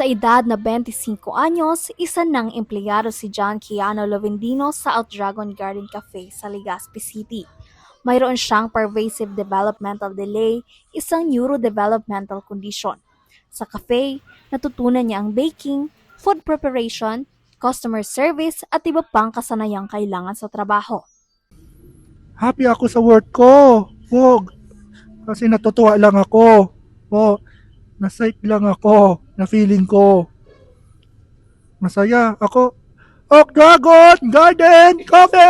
Sa edad na 25 anyos, isa ng empleyado si John Keanu Lovendino sa Outdragon Garden Cafe sa Legazpi City. Mayroon siyang pervasive developmental delay, isang neurodevelopmental condition. Sa cafe, natutunan niya ang baking, food preparation, customer service at iba pang kasanayang kailangan sa trabaho. Happy ako sa work ko. Wag. Kasi natutuwa lang ako. Po, na-psych lang ako. Na feeling ko. Masaya ako. Oak Dragon Garden Cafe!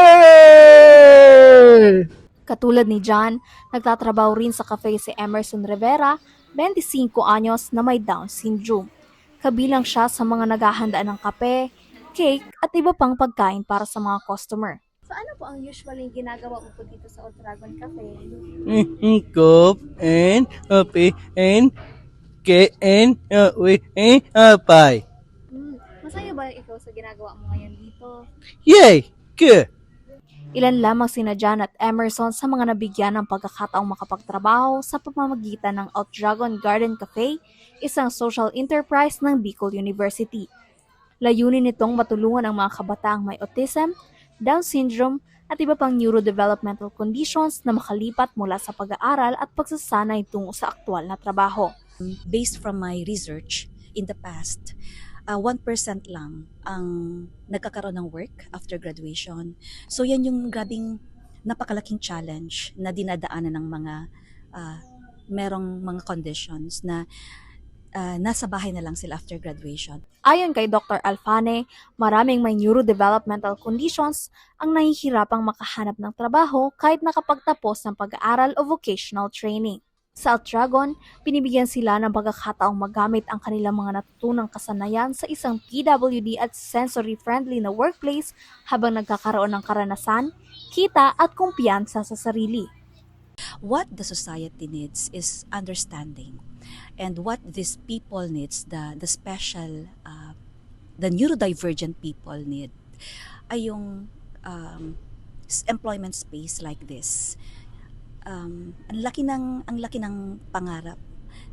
Katulad ni John, nagtatrabaho rin sa cafe si Emerson Rivera, 25 anyos na may Down syndrome. Kabilang siya sa mga naghahanda ng kape, cake at iba pang pagkain para sa mga customer. So ano po ang usually ginagawa mo po dito sa Outdragon Cafe? Cup and pay and ke and we and pie. Masaya ba ikaw sa ginagawa mo ngayon dito? Yay! Good! Ilan lamang sina John at Emerson sa mga nabigyan ng pagkakataong makapagtrabaho sa pamamagitan ng Outdragon Garden Cafe, isang social enterprise ng Bicol University. Layunin nitong matulungan ang mga kabataang may autism, Down syndrome at iba pang neurodevelopmental conditions na makalipat mula sa pag-aaral at pagsasanay tungo sa aktwal na trabaho. Based from my research in the past, 1% lang ang nagkakaroon ng work after graduation. So yan yung grabing napakalaking challenge na dinadaanan ng mga merong mga conditions na nasa bahay na lang sila after graduation. Ayon kay Dr. Alfane, maraming may neurodevelopmental conditions ang nahihirapang makahanap ng trabaho kahit nakapagtapos ng pag-aaral o vocational training. Sa Outdragon, binibigyan sila ng pagkakataong magamit ang kanilang mga natutunang kasanayan sa isang PWD at sensory-friendly na workplace habang nagkakaroon ng karanasan, kita at kumpiyansa sa sarili. What the society needs is understanding, and what these people needs, the special, the neurodivergent people need, ay yung employment space like this. Ang laki ng pangarap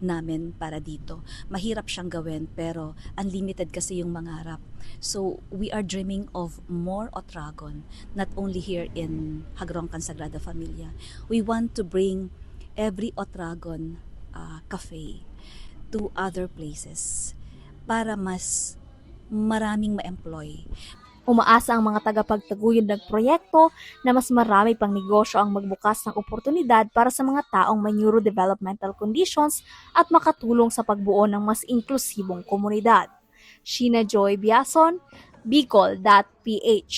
namin para dito. Mahirap siyang gawin pero unlimited kasi yung mangarap. So we are dreaming of more Outdragon, not only here in Hagrongkan Sagrada Familia. We want to bring every Outdragon cafe to other places para mas maraming ma-employ. Umaasa ang mga tagapagtaguyod ng proyekto na mas marami pang negosyo ang magbukas ng oportunidad para sa mga taong may neurodevelopmental conditions at makatulong sa pagbuo ng mas inklusibong komunidad. Sheena Joy Biason, Bicol.ph